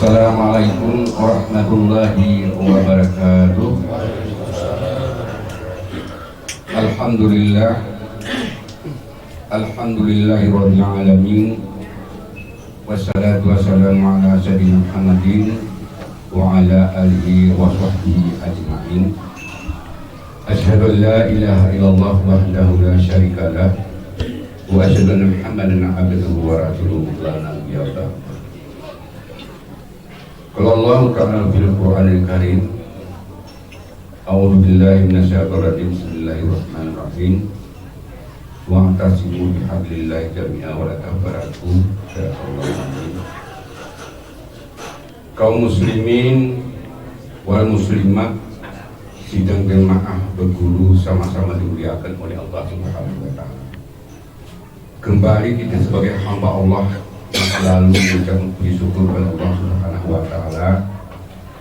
Assalamualaikum warahmatullahi wabarakatuh. Alhamdulillah, alhamdulillahirabbil alamin. Wassalatu wassalamu ala sayyidina Muhammadin wa ala alihi wa sahbihi ajma'in. Asyhadu an la ilaha illallah wahdahu la syarika lah wa asyhadu anna Muhammadan abduhu wa rasuluhu la nabiyya ba'dahu. Qala Allah ta'ala fil Qur'anil Karim, a'udzu billahi minasyaitonir rajim, bismillahirrahmanirrahim. Wa'tasimu bihablillahi jami'an wa la tafarraqu. Kaum muslimin wal muslimat sidang jemaah berguru sama-sama dimuliakan oleh Allah Subhanahu wa taala. Kembali kita sebagai hamba Allah selalu mengucap puji syukur kepada Allah Subhanahu wa taala,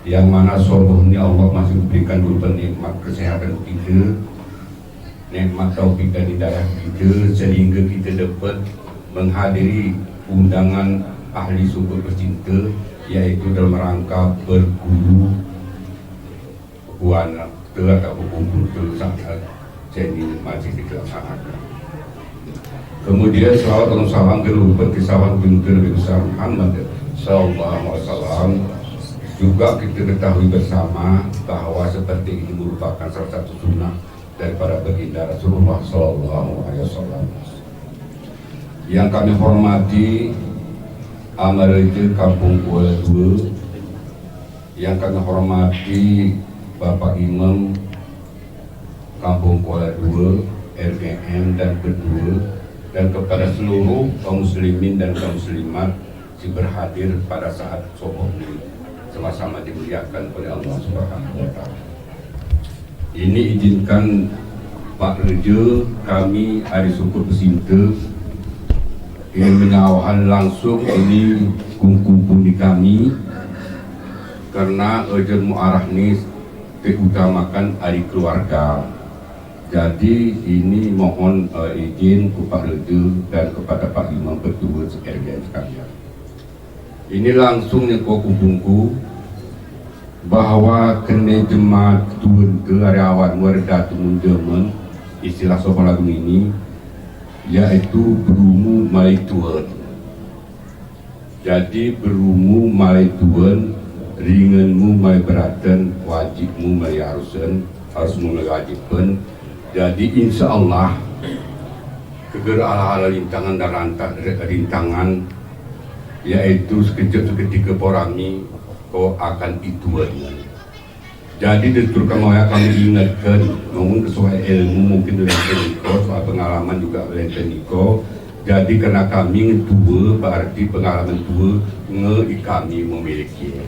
yang mana sungguhnya Allah masih memberikan berupa nikmat kesehatan kita, nikmat taufik dan hidayah kita, sehingga kita dapat menghadiri undangan ahli suku bercinta, yaitu dalam rangka berguru buana atau berkumpul sangat jadi masih dilaksanakan. Kemudian salawat dan salam keluhur kisahwan binti Nabi besar Muhammad sallallahu alaihi wasallam. Juga kita ketahui bersama bahwa seperti ini merupakan salah satu sunnah daripada baginda Rasulullah sallallahu alaihi wasallam. Yang kami hormati Amarja Kampung Kuala 2, yang kami hormati Bapak Imam Kampung Kuala 2, RGM dan kedua, dan kepada seluruh kaum muslimin dan kaum muslimat yang berhadir pada saat sohor ini sama-sama dimuliakan oleh Allah Subhanahu wa taala. Ini izinkan Pak Reja, kami ahli suku pecinta yang mengawal langsung ini kumpul di kami, karena urgen muarah ini diutamakan hari keluarga. Jadi ini mohon izin kepada Reja dan kepada Pak Imam Ketua sekalian. Ini langsungnya kau kumpulku bahwa kena jemaat turun ke karyawan warga tumun Jerman, istilah sopan lagu ini, yaitu berumu malai tuan. Jadi berumu malai tuan, ringanmu malai beratan, wajibmu malai harus mulai wajibkan. Jadi insya Allah keger ala-ala rintangan dan rintangan, yaitu sekejap seketika porangi kau akan ituannya. Jadi diturunkan oleh kami ingatkan, ngomong sesuai ilmu mungkin dengan teniko, soal pengalaman juga oleh teniko. Jadi karena kami tua, berarti pengalaman tua kami memiliki.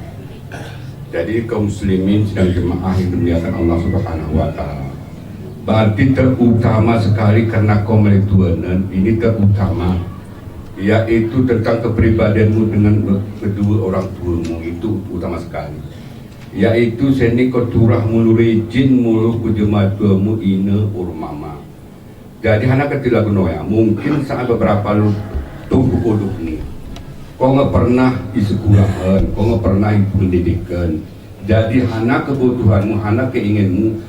Jadi kaum muslimin sedang jemaah yang dimuliakan Allah Subhanahu wa taala, berarti terutama sekali karena kaum tuanan ini terutama, yaitu tentang kepribadianmu dengan kedua orang tuamu, itu utama sekali. Yaitu seni keturah mulu rejin mulu kujemaat tuamu ina urmama. Jadi anak kecil lagu noya mungkin saat beberapa lu tunggu kodok nih, kau nggak pernah di sekolahan, kau nggak pernah di pendidikan. Jadi anak kebutuhanmu, anak keinginanmu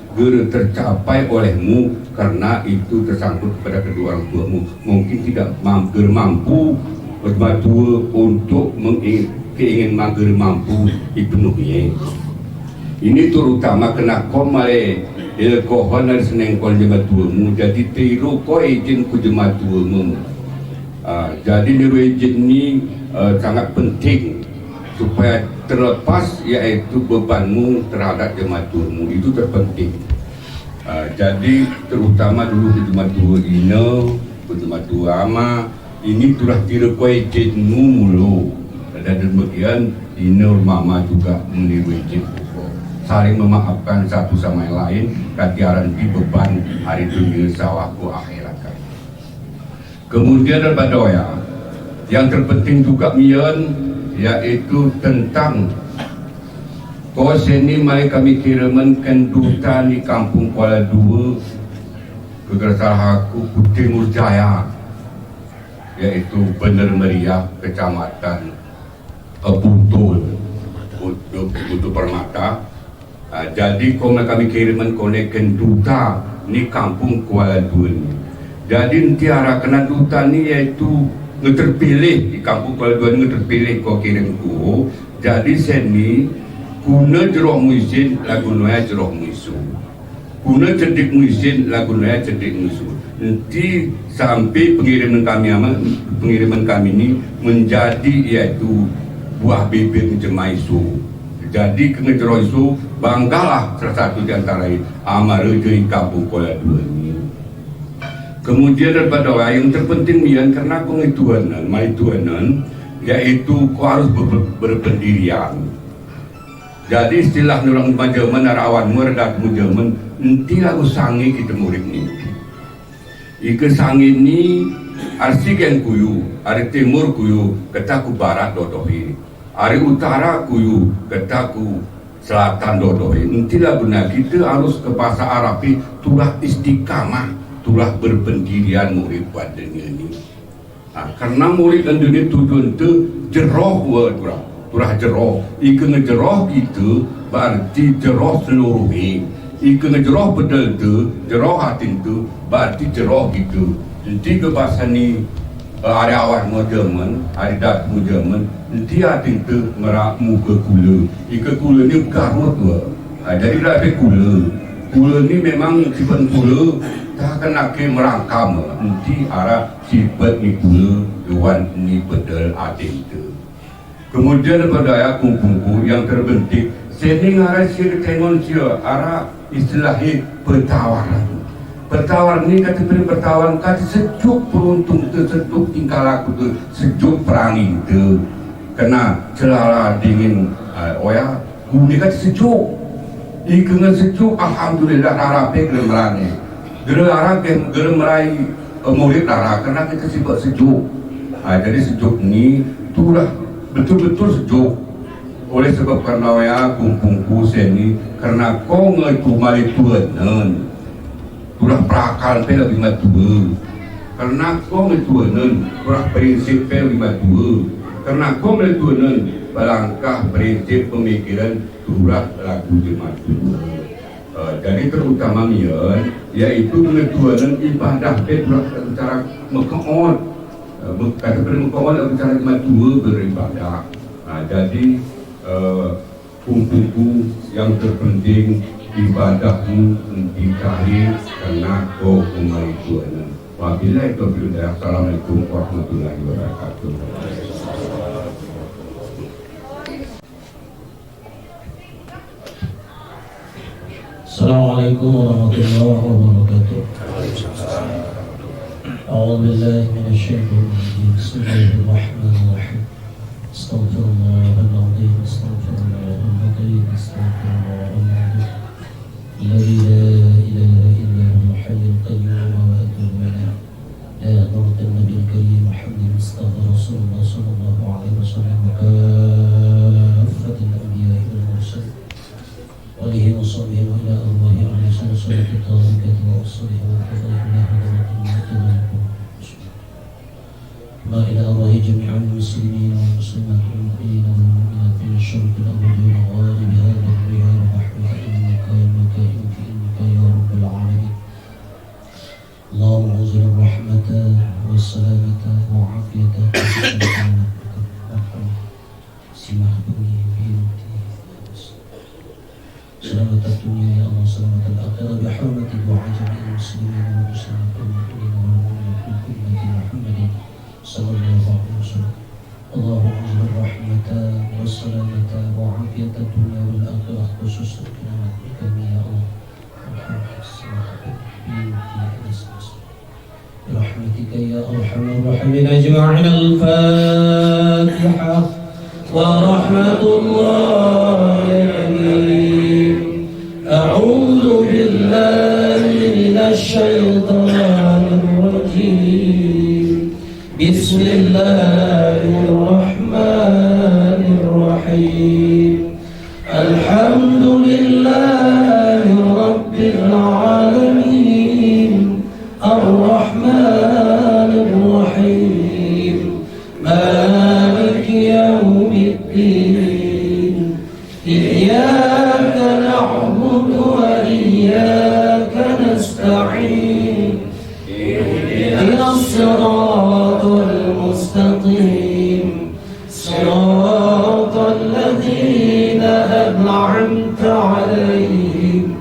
tercapai olehmu karena itu tersangkut kepada kedua orang tuamu. Mungkin tidak mampu bermatua untuk keingin mampu dipenuhi. Ini terutama kena komale ilkohon dan senengkol jemaat tuamu. Jadi tiru ko izin ku jemaat tuamu. Jadi niru izin ini sangat penting supaya terlepas, yaitu bebanmu terhadap jemaat tuamu itu terpenting. Jadi terutama dulu ke jemaat tua ini, ke jemaat tua ama ini telah tiru ko izinmu mulu. Dan demikian ini mama juga meniru izin, saling memaafkan satu sama yang lain, katiaran di beban hari dunia sawahku akhirat. Kemudian ada doa yang terpenting juga mian, yaitu tentang kos ini mari kami kiriman duta di Kampung Kuala 2 ke Gerasahaku Timur Jaya, yaitu Bener Meriah, Kecamatan Buntul. Putu Permata. Jadi kami kiriman koneken duta ni kampung Kuala Dua ni. Jadi tiara kena duta ni iaitu terpilih di kampung Kuala Dua ni terpilih kau kirim ku. Jadi seni guna jeroh muisin lagu noya jeroh muisu. Guna cerdik muisin lagu noya cerdik muisu. Nanti sampai pengiriman kami ini menjadi iaitu buah bibir jemaisu. Jadi kengejeroh isu banggalah salah satu di antara amara di kampung Kuala Dua ini. Kemudian daripada yang terpenting mian karena maituanan yaitu kau harus berpendirian. Jadi istilah orang Jerman arawan meredak Jerman nanti lagu sangi kita murid ni. Ike sangi ni arsigen kuyu, ari timur kuyu, kataku barat dodohi. Ari utara kuyu, kataku selatan dodohi. Nantilah guna kita harus ke bahasa Arabi tulah istiqamah, tulah berpendirian murid pada dunia ini. Karena murid dan dunia tujuan itu jeroh tulah jeroh. Ika ngejeroh kita berarti jeroh seluruhnya. Ika ngejeroh bedal itu, jeroh hati itu berarti jeroh gitu. Jadi ke bahasa ni hari awal Jerman, hari dat Jerman, nanti hati itu merak muka kula. Ika kula ni karut tua. Jadi dah ada kula. Kula ni memang sifat kula tak kena ke merangkam. Nanti arah sifat ni kula, tuan ni bedal hati itu. Kemudian daripada ayat kumpulku yang terbentik, seni arah sir tengon sia arah istilahnya pertawaran. Pertawar ni kata pertawar kata sejuk peruntung tu, sejuk tingkah laku tu, sejuk perangi tu. Kena celala dingin oya, guni kata sejuk. Ikengan sejuk alhamdulillah narape gemerane. Gemerai murid lara kena kita sibuk sejuk. Jadi sejuk ni tulah betul-betul sejuk. Oleh sebab karena oya kumpungku seni karena kau ngaitu mari tuanan. Kurang perakal pe lebih matua. Karena kau metuanan kurang prinsip pe lebih matua. Karena kau metuanan balangkah prinsip pemikiran kurang lagu matua. Jadi terutama mian yaitu metuanan ibadah pe kurang cara mengkaon. Kata mengkaon cara matua beribadah. Jadi kumpulku yang terpenting ibadahmu dicari karena kau umai Tuhan. Wabillahi taufiq wal hidayah. Assalamualaikum warahmatullahi wabarakatuh. Assalamualaikum warahmatullahi wabarakatuh. A'udzu billahi minasyaitonir rajim. Bismillahirrahmanirrahim. Astaghfirullahal azim. Astaghfirullahal azim. Astaghfirullahal الذي لا إله إلا هو الحي القيوم وأتوب إليه. يا نور النبي الكريم محمد مصطفى رسول الله صلى الله عليه وسلم وكافة الأنبياء والمرسلين وآله وصحبه وإلى الله عليه وسلم صلاة طارقة وأصله وقضاء إلى حضرة المتبعين ما إلى أرواح جميع المسلمين والمسلمات والمؤمنين والمؤمنات من الشرق الأبد والغالب هذا الرياء ونحوها إنك يا رب العالمين. اللهم انزل الرحمة والسلامة وعافية سماح بني سلامة الدنيا يا الله سلامة الآخرة بحرمة دعاء جميع المسلمين والمسلمات والمؤمنين والمؤمنات من أمة محمد صلى الله عليه وسلم. اللهم انزل الرحمة والسلامة وعافية الدنيا والآخرة خصوصا كلمتك يا الله برحمتك يا أرحم الراحمين أجمعين. الفاتحة. ورحمة الله الكريم. أعوذ بالله من الشيطان الرجيم. بسم الله الرحمن الرحيم. الحمد لله رب العالمين. الرحمن الرحيم. مالك يوم الدين. اهدنا الصراط المستقيم صراط الذين أنعمت عليهم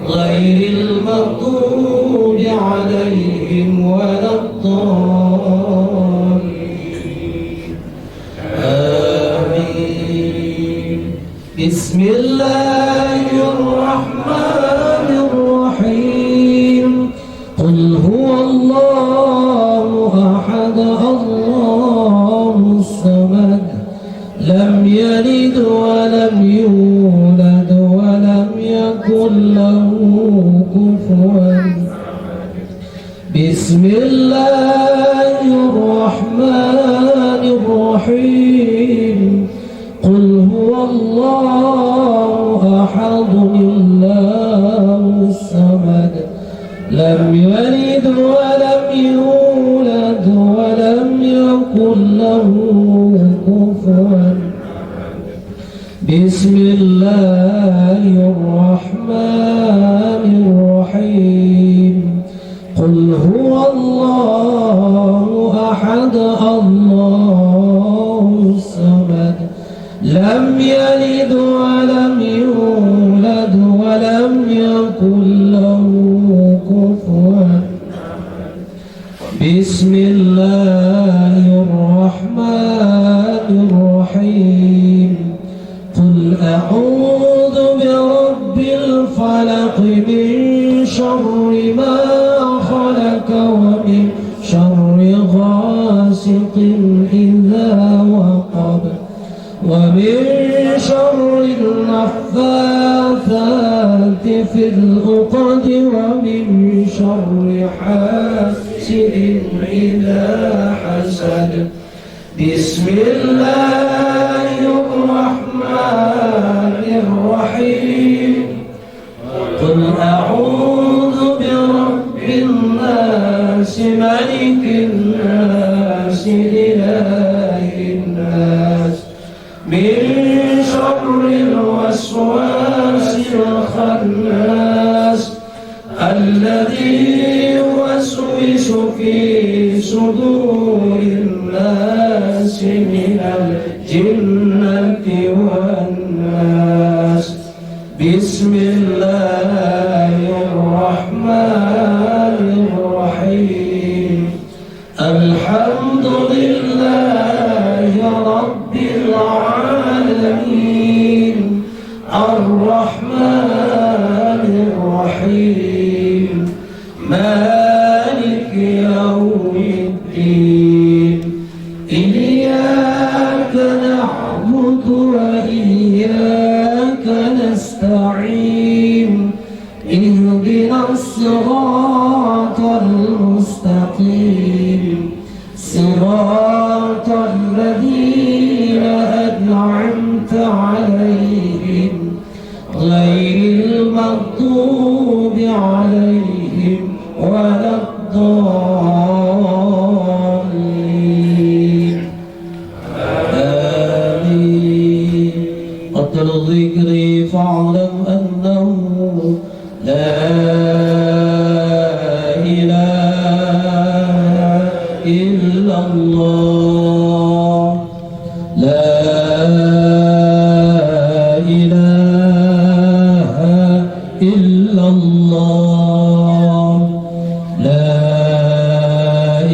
غير المغضوب عليهم ولا الضالين آمين. بسم الله الرحمن الرحيم. قل هو الله أحد الله الصمد لم يلد ولم يولد ولم يكن له كفوا. بسم الله الرحمن الرحيم. قل هو الله أحد الله الصمد لم يلد ولم يولد ولم يكن له كفوا. بسم الله الرحمن الرحيم. قل هو الله أحد الله الصمد لم يلد ولم يولد ولم يكن له كفوا. بسم الله الرحمن الرحيم. قل أعوذ برب الفلق من شر ما خلق ومن شر غاسق إذا وقب ومن شر النفاثات في العقد ومن شر حاسد إذا حسد. بسم الله الرحمن الرحيم. قل أعوذ برب الناس ملك الناس إله الناس من شر الوسواس الخناس الذي يوسوس في صدور الناس من الجنة والناس. بسم الله الرحمن الرحيم. الحمد لله رب العالمين الرحمن الرحيم مالك يوم الدين. إياك نعبد وإياك نستعين. اهدنا الصراط المستقيم صراط الذين أنعمت عليهم غير المغضوب عليهم ولا الضالين آمين. قتل الذكر فاعلم أنه لا إله إلا الله. لا إله إلا الله. لا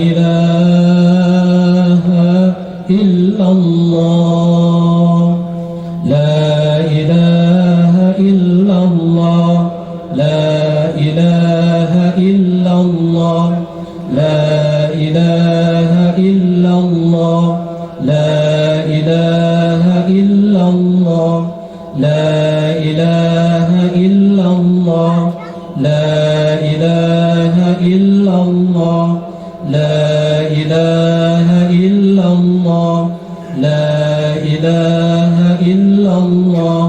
إله إلا الله. لا إله إلا الله. لا إله إلا الله. لا إله إلا الله. لا إله إلا الله. لا إله إلا الله. لا إله إلا الله. لا إله إلا الله. لا إله إلا الله.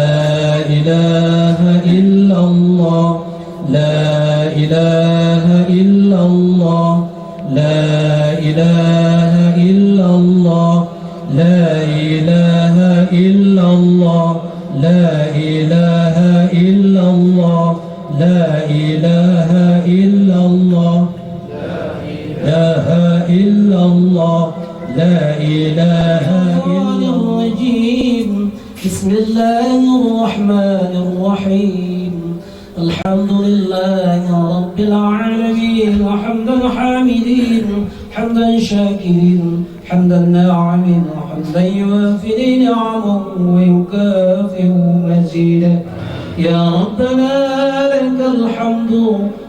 لا إله إلا الله. لا إله إلا الله. لا إله إلا الله. لا إله إلا الله. لا إله إلا الله. لا إله إلا الله. الله لا إله إلا الله لا إله إلا الرجيم بسم الله الرحمن الرحيم الحمد لله رب العالمين حمد الحامدين حمدا شاكرين حمد الناعمين حمدا يوافي نعمه ويكافئ مزيده يا ربنا لك الحمد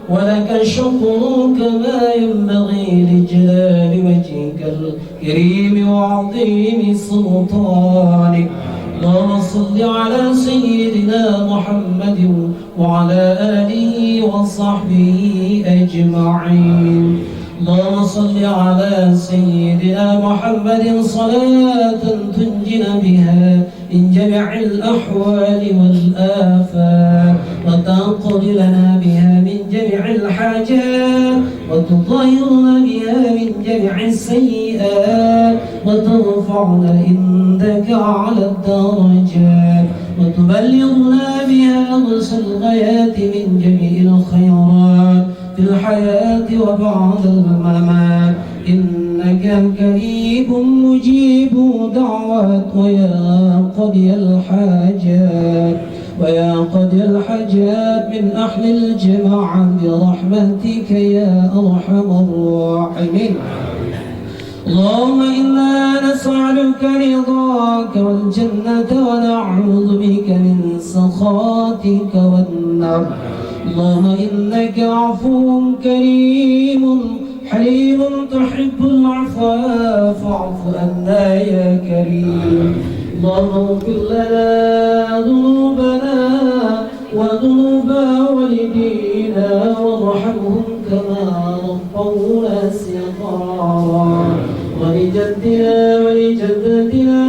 ولك الشكر كما ينبغي لجلال وجهك الكريم وعظيم سلطانك اللهم صل على سيدنا محمد وعلى آله وصحبه أجمعين اللهم صل على سيدنا محمد صلاة تنجنا بها من جميع الأحوال والآفات وتنقضي لنا بها من جميع الحاجات وتطهرنا بها من جميع السيئات وترفعنا عندك على الدرجات وتبلغنا بها أقصى الغايات من جميع الخيرات في الحياة وبعد الممات إنك كريم مجيب دعوات ويا قضي الحاجات من أهل الجماعة برحمتك يا أرحم الراحمين اللهم إنا نسألك رضاك والجنة ونعوذ بك من سخطك والنار اللهم إنك عفو كريم حليم تحب العفو فاعف عنا يا كريم اللهم اغفر لنا ذنوبنا وذنوب والدينا وارحمهم كما ربونا صغارا ولجدنا ولجدتنا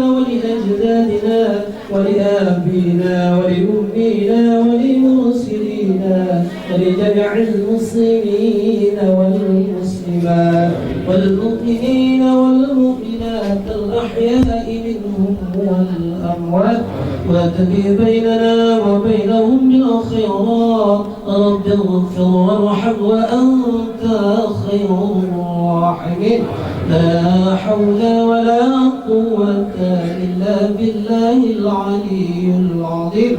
ولأجدادنا ولآبينا ولأمينا ولمرسلينا ولجميع المسلمين والمسلمات والمؤمنين والمؤمنات الأحياء منهم والأموات وتبي بيننا وبينهم بالخيرات رب اغفر وارحم وأنت خير الراحمين لا حول ولا قوة إلا بالله العلي العظيم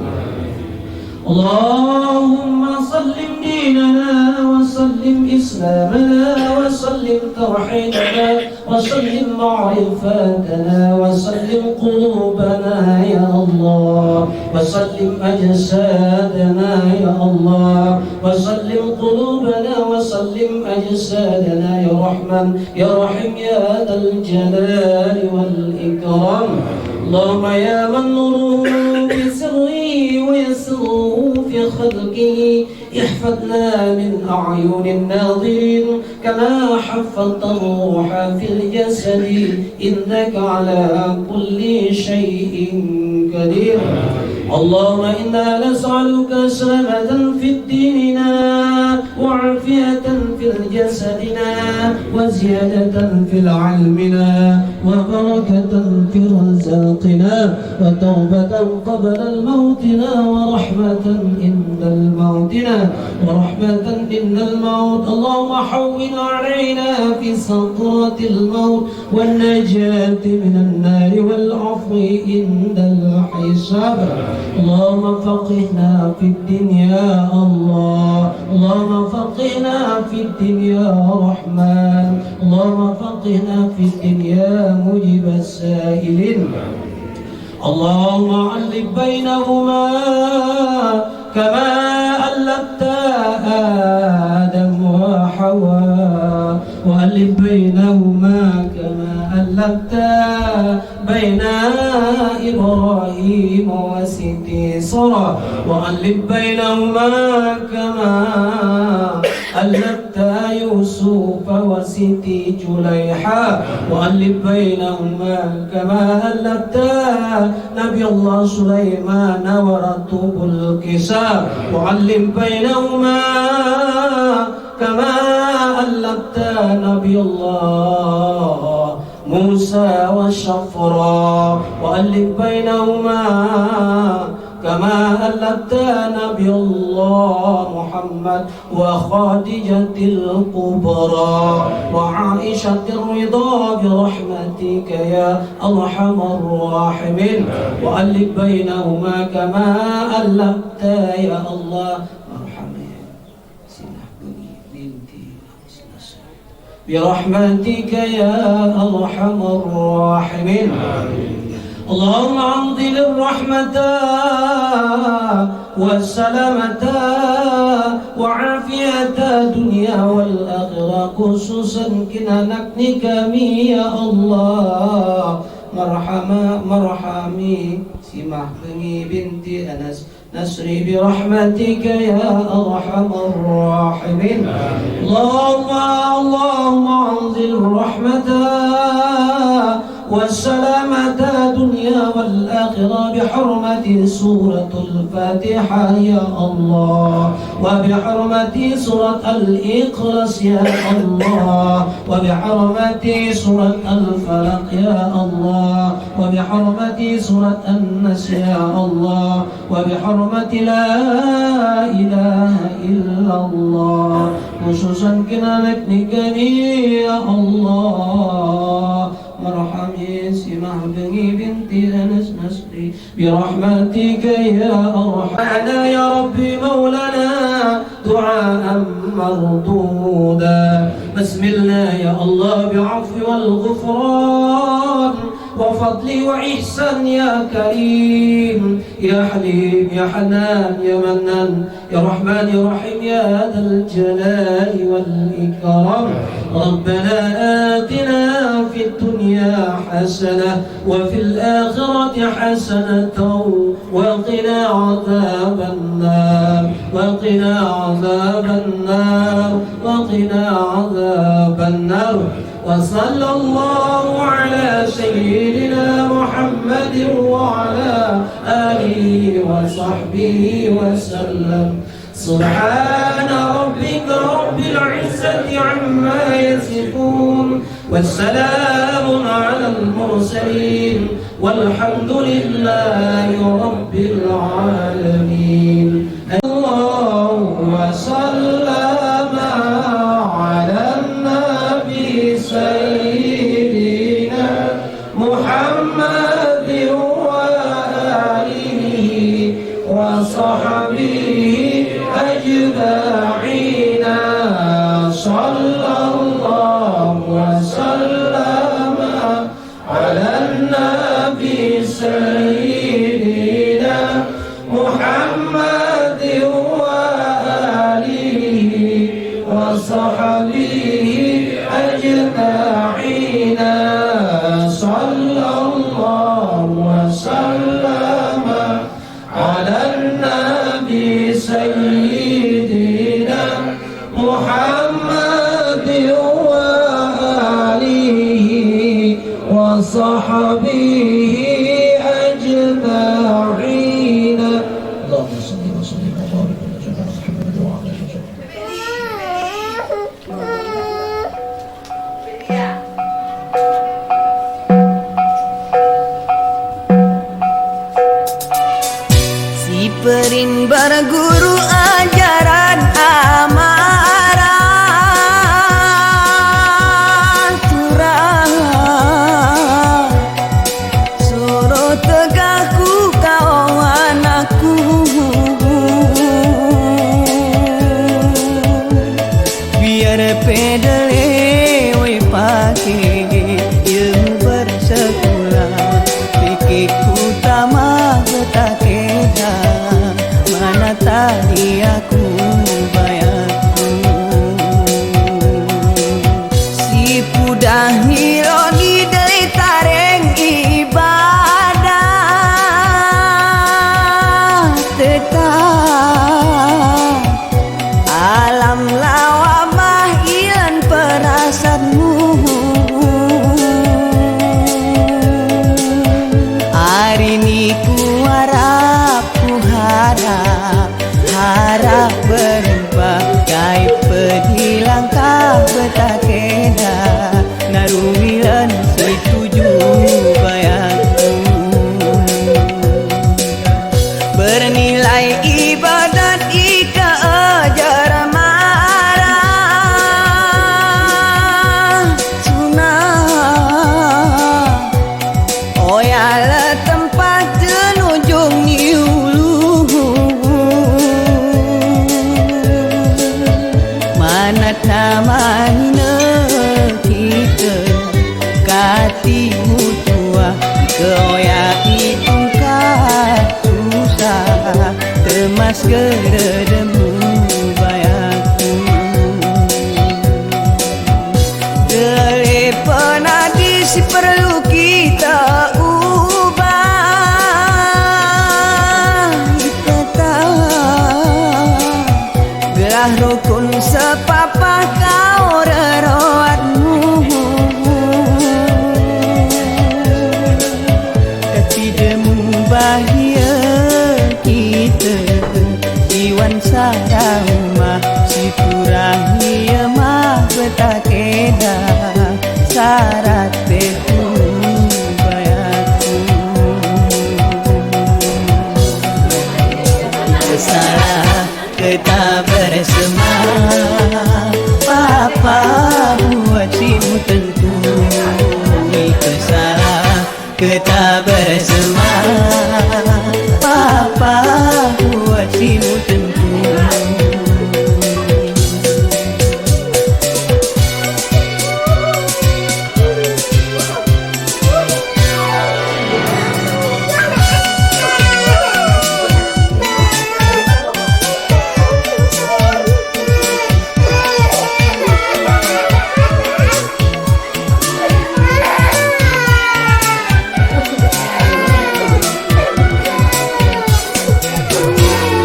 اللهم سلم ديننا وسلم إسلامنا وسلم توحيدنا وسلم معرفتنا وسلم قلوبنا يا الله وسلم أجسادنا يا الله وسلم قلوبنا وسلم أجسادنا يا رحمن يا رحيم يا ذا الجلال والإكرام اللهم يا من نوره بسره ويسره في خلقه احفظنا من أعين الناظرين كما حفظت الروح في الجسد إنك على كل شيء قدير اللهم إنا نسألك سلامة في ديننا وعافية في جسدنا وزيادة في علمنا وبركة في رزقنا وتوبة قبل الموتنا ورحمة عند الموتنا ورحمة عند الموت اللهم حول علينا في سكرات الموت والنجاة من النار والعفو عند الحساب اللهم فقهنا في الدنيا الله اللهم فقهنا في الدنيا رحمن اللهم فقهنا في الدنيا مجيب السائلين اللهم علق بينهما كما ألفت آدم وحواء وألف بينهما كما ألفت بين إبراهيم وسيدي سرى وألف بينهما كما ألفت يوسف وسيدي جليحة وألف بينهما كما ألفت نبي الله سليمان ورتب الكساء وألف بينهما كما ألفت نبي الله موسى والشفرا وألف بينهما كما كما ألفت نبي الله محمد وخادجة الكبرى وعائشة الرضا برحمتك يا أرحم الراحمين وألف بينهما كما ألفت يا الله برحمتك يا أرحم الراحمين. اللهم أنزل الرحمة والسلامة وعافية الدنيا والآخرة خصوصا كنا نكنك يا الله مرحمي سمح بني بنتي أنس نسري برحمتك يا أرحم الراحمين. اللهم أنزل الرحمة والسلامة دنيا والآخرة بحرمة سورة الفاتحة يا الله وبحرمة سورة الإخلاص يا الله وبحرمة سورة الفلق يا الله وبحرمة سورة الناس يا الله وبحرمة لا إله إلا الله خصوصا كنا نكني يا الله مرحمي سمح بني بنتي أنس نسري برحمتك يا أرحم يا ربي مولانا دعاء مردودا بسم الله يا الله بعفو والغفران وفضلي وإحسان يا كريم يا حليم يا حنان يا منان يا رحمن يا رحيم يا ذا الجلال والإكرام ربنا آتنا في الدنيا حسنة وفي الآخرة حسنة وقنا عذاب النار وقنا عذاب النار وقنا عذاب النار وصلى الله على سيدنا محمد وعلى آله وصحبه وسلم سبحان ربك رب العزة عما يصفون والسلام على المرسلين والحمد لله رب العالمين. الله وسلم على النبي سيدنا محمد وآله وصحبه أجمعين صلى الله وسلم على النبي سيدنا محمد وآله وصحبه أجمعين صلى الله وسلم على النبي سيدنا محمد وآله وصحبه أجمعين. اللهم صل وسلم وبارك على سيدنا محمد وعلى آله وصحبه. Si perin berguru ajaran amarah turah suruh tegakku kawan aku biar pedale we pake ilmu bersekolah pikir utama betakeda mana tadi aku bayarku si pudah nironi dari tareng ibadah tetap alam lawamah ilan perasaanmu hari ini ku harap harap hina kita katimu tua keoyai tungkat susah temas kedemu bayaku telepon si perlu kita ubah kita tahu gelah rukun sepapah kau reroatmu ketidakmu bahagia kita iwan sarama si purahia mah betakeda syarat beku bayaku salah kita bersama papa buat simu tentu salah kita bersama papa buat simu tentu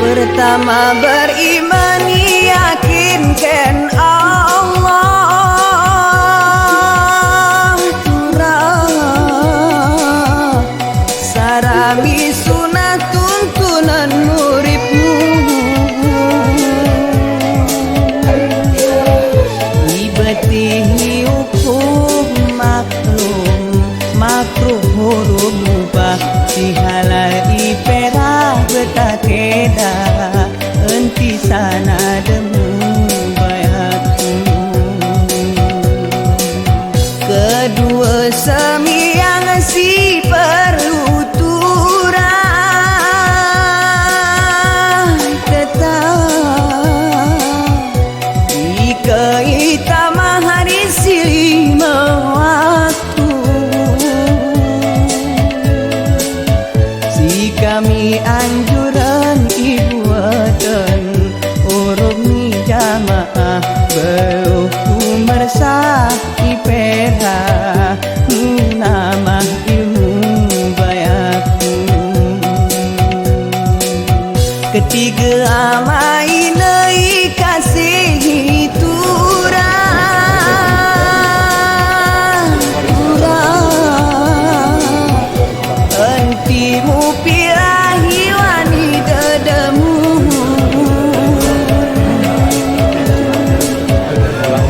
pertama beriman yakinkan Allah turah sarami sunah tuntunan muridmu ibatihi hukum maklum makruh huruf mubah sihalai perah betakeda enti sana demu bayaku kedua semiang si perlu turah tetap ika itama hari silima waktu si kami anjuran ibu dan urung jamaah berhukum bersah ipera nama ilmu bayaku ketiga amai nei kasih turah entimu pirahi wani dedemu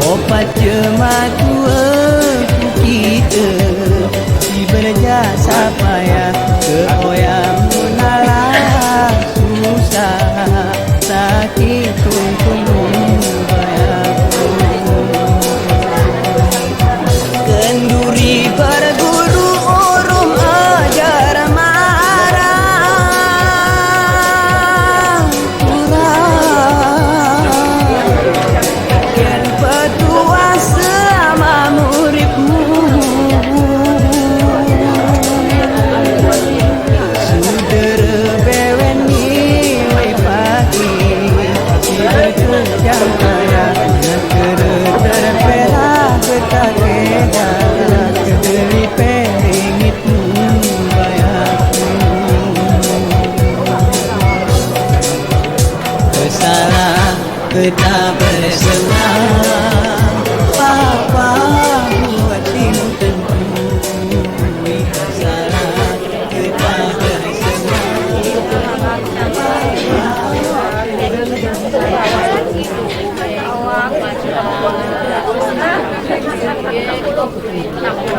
opat jematua kita si berjasa payah keoyam munalah susah sakit tungtung bayaku kenduri berguru urum ajar marah ken petua selama muridmu sudera beweni wai pagi si berkujang kaya negara terpelah betakeda kederi peringitmu bayaku bersalah kita bersama papa buat simu tentu bersalah kita bersama Allah